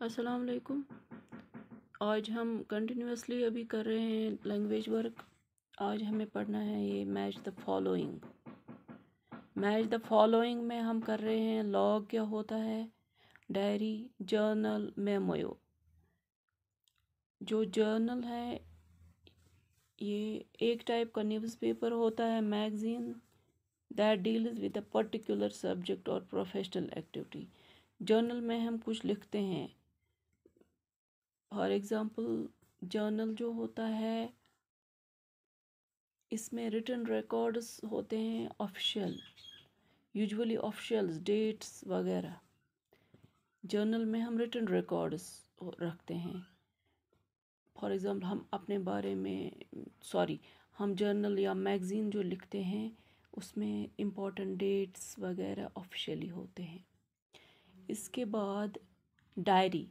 السلام علیکم۔ آج ہم کنٹینیوسلی ابھی کر رہے ہیں لینگویج ورک۔ آج ہمیں پڑھنا ہے یہ match the following. Match the following میں ہم کر رہے ہیں لاگ کیا ہوتا ہے، ڈائری، جرنل، میمویو۔ جو جرنل ہے یہ ایک ٹائپ کا نیوز پیپر ہوتا ہے، magazine that deals with a particular subject اور پروفیشنل ایکٹیویٹی۔ جرنل میں ہم کچھ لکھتے ہیں، فار ایگزامپل جرنل جو ہوتا ہے اس میں ریٹن ریکارڈز ہوتے ہیں آفیشیل، یوجولی آفیشیلز، ڈیٹس وغیرہ۔ جرنل میں ہم ریٹن ریکارڈز رکھتے ہیں، فار ایگزامپل ہم اپنے بارے میں ہم جرنل یا میگزین جو لکھتے ہیں اس میں امپورٹنٹ ڈیٹس وغیرہ آفیشیلی ہوتے ہیں۔ اس کے بعد ڈائری،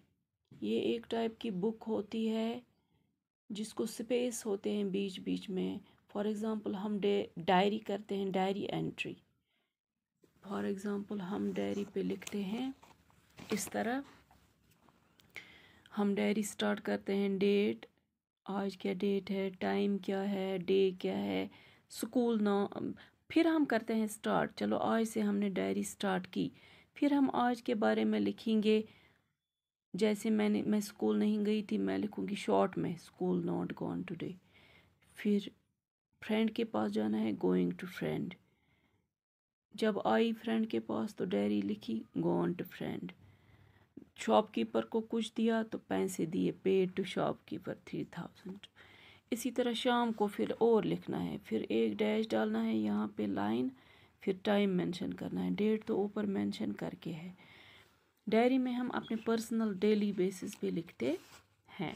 یہ ایک ٹائپ کی بک ہوتی ہے جس کو سپیس ہوتے ہیں بیچ بیچ میں۔ فار ایگزامپل ہم ڈائری کرتے ہیں، ڈائری انٹری۔ فار ایگزامپل ہم ڈائری پہ لکھتے ہیں اس طرح، ہم ڈائری سٹارٹ کرتے ہیں، ڈیٹ، آج کیا ڈیٹ ہے، ٹائم کیا ہے، ڈے کیا ہے، سکول نام، پھر ہم کرتے ہیں سٹارٹ۔ چلو آج سے ہم نے ڈائری سٹارٹ کی، پھر ہم آج کے بارے میں لکھیں گے۔ جیسے میں اسکول نہیں گئی تھی، میں لکھوں گی شارٹ میں اسکول ناٹ گون ٹوڈے۔ پھر فرینڈ کے پاس جانا ہے، گوئنگ ٹو فرینڈ۔ جب آئی فرینڈ کے پاس تو ڈائری لکھی، gone to friend. Shopkeeper کو کچھ دیا تو پیسے دیے، پیڈ ٹو شاپ کیپر 3000۔ اسی طرح شام کو پھر اور لکھنا ہے، پھر ایک ڈیش ڈالنا ہے یہاں پہ لائن، پھر ٹائم مینشن کرنا ہے، ڈیٹ تو اوپر مینشن کر کے ہے۔ ڈائری میں ہم اپنے پرسنل ڈیلی بیسس پہ لکھتے ہیں۔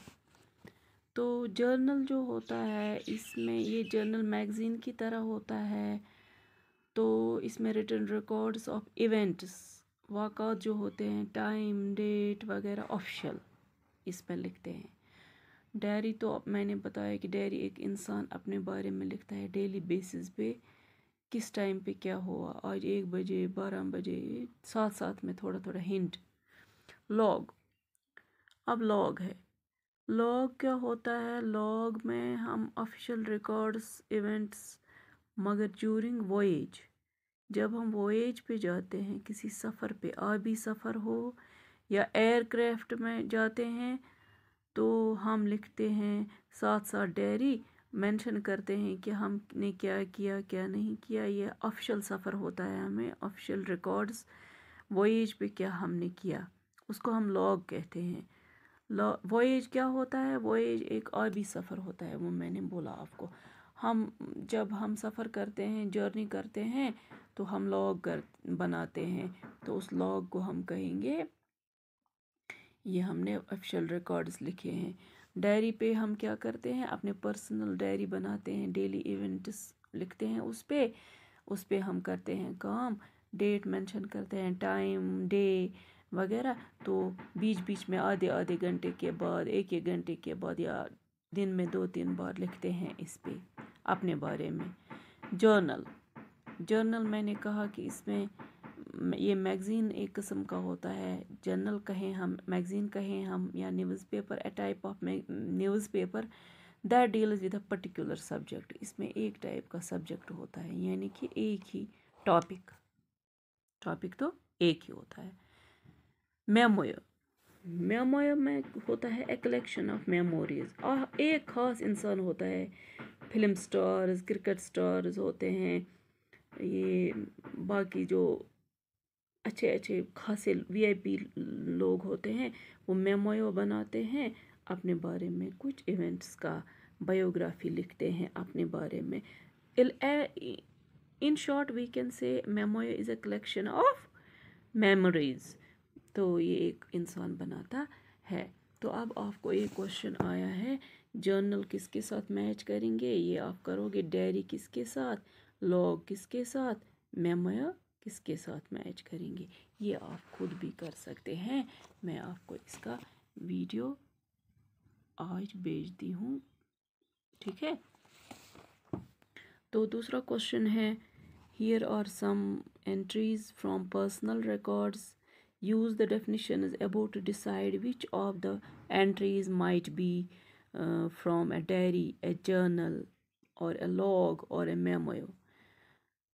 تو جرنل جو ہوتا ہے اس میں یہ جرنل میگزین کی طرح ہوتا ہے، تو اس میں ریٹن ریکارڈز آف ایونٹس، واقعات جو ہوتے ہیں، ٹائم، ڈیٹ وغیرہ آفیشیل اس پہ لکھتے ہیں۔ ڈائری تو میں نے بتایا کہ ڈائری ایک انسان اپنے بارے میں لکھتا ہے ڈیلی بیسس پہ، کس ٹائم پہ کیا ہوا، آج 1 بجے، 12 بجے، ساتھ ساتھ میں تھوڑا تھوڑا ہنٹ۔ لاگ، اب لاگ ہے، لاگ کیا ہوتا ہے، لاگ میں ہم آفیشیل ریکارڈز ایونٹس، مگر ڈیورنگ وویج، جب ہم وویج پہ جاتے ہیں، کسی سفر پہ، آبی سفر ہو یا ایئر کرافٹ میں جاتے ہیں، تو ہم لکھتے ہیں ساتھ ساتھ ڈائری، مینشن کرتے ہیں کہ ہم نے کیا کیا کیا نہیں کیا۔ یہ آفیشیل سفر ہوتا ہے، ہمیں آفیشیل ریکارڈز وویج پہ کیا ہم نے کیا، اس کو ہم لاگ کہتے ہیں۔ وویج کیا ہوتا ہے، وویج ایک آبی سفر ہوتا ہے، وہ میں نے بولا آپ کو۔ جب ہم سفر کرتے ہیں، جرنی کرتے ہیں، تو ہم لاگ بناتے ہیں، تو اس لاگ کو ہم کہیں گے یہ ہم نے آفیشیل ریکارڈز لکھے ہیں۔ ڈائری پہ ہم کیا کرتے ہیں، اپنے پرسنل ڈائری بناتے ہیں، ڈیلی ایونٹس لکھتے ہیں اس پہ ہم کرتے ہیں کام، ڈیٹ مینشن کرتے ہیں، ٹائم، ڈے وغیرہ۔ تو بیچ بیچ میں آدھے آدھے گھنٹے کے بعد، ایک گھنٹے کے بعد، یا دن میں 2-3 بار لکھتے ہیں اس پہ اپنے بارے میں۔ جرنل میں نے کہا کہ اس میں یہ میگزین ایک قسم کا ہوتا ہے، جرنل کہیں ہم، میگزین کہیں ہم، یا newspaper, a type of newspaper that deals with a particular subject. اس میں ایک ٹائپ کا سبجیکٹ ہوتا ہے، یعنی کہ ایک ہی ٹاپک تو ایک ہی ہوتا ہے۔ میموئر میں ہوتا ہے اے کلیکشن آف میموریز، ایک خاص انسان ہوتا ہے، فلم سٹارز، کرکٹ سٹارز ہوتے ہیں، یہ باقی جو اچھے خاصے VIP لوگ ہوتے ہیں، وہ میموئر بناتے ہیں، اپنے بارے میں کچھ ایونٹس کا بایوگرافی لکھتے ہیں اپنے بارے میں۔ In short we can say memoir is a collection of memories۔ تو یہ ایک انسان بناتا ہے۔ تو اب آپ کو ایک کوشچن آیا ہے، جرنل کس کے ساتھ میچ کریں گے، یہ آپ کرو گے ڈائری کس کے ساتھ، لاگ کس کے ساتھ، میموئر کس کے ساتھ میچ کریں گے۔ یہ آپ خود بھی کر سکتے ہیں، میں آپ کو اس کا ویڈیو آج بھیجتی ہوں، ٹھیک ہے۔ تو دوسرا کوشچن ہے، here are some entries from personal records Use the definitions above to decide which of the entries might be from a diary, a journal, or a log, or a memo.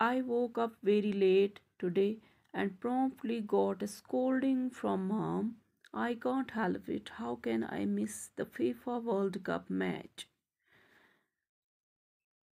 I woke up very late today and promptly got a scolding from mom. I can't help it. How can I miss the FIFA World Cup match?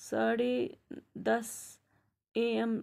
10:30 AM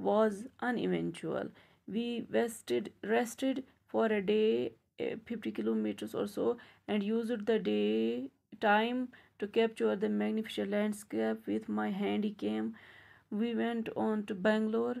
was uneventual. We rested for a day, 50 kilometers or so, and used the day time to capture the magnificent landscape with my handy cam. We went on to Bangalore.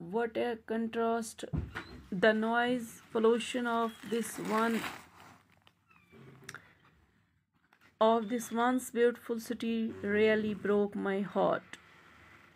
what a contrast. The noise pollution of this once beautiful city really broke my heart.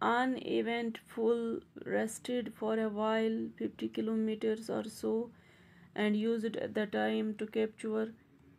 Uneventful, rested for a while, 50 kilometers or so, and used at the time to capture.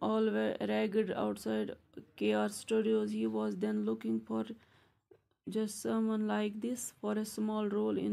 all were ragged outside KR Studios. He was then looking for just someone like this for a small role in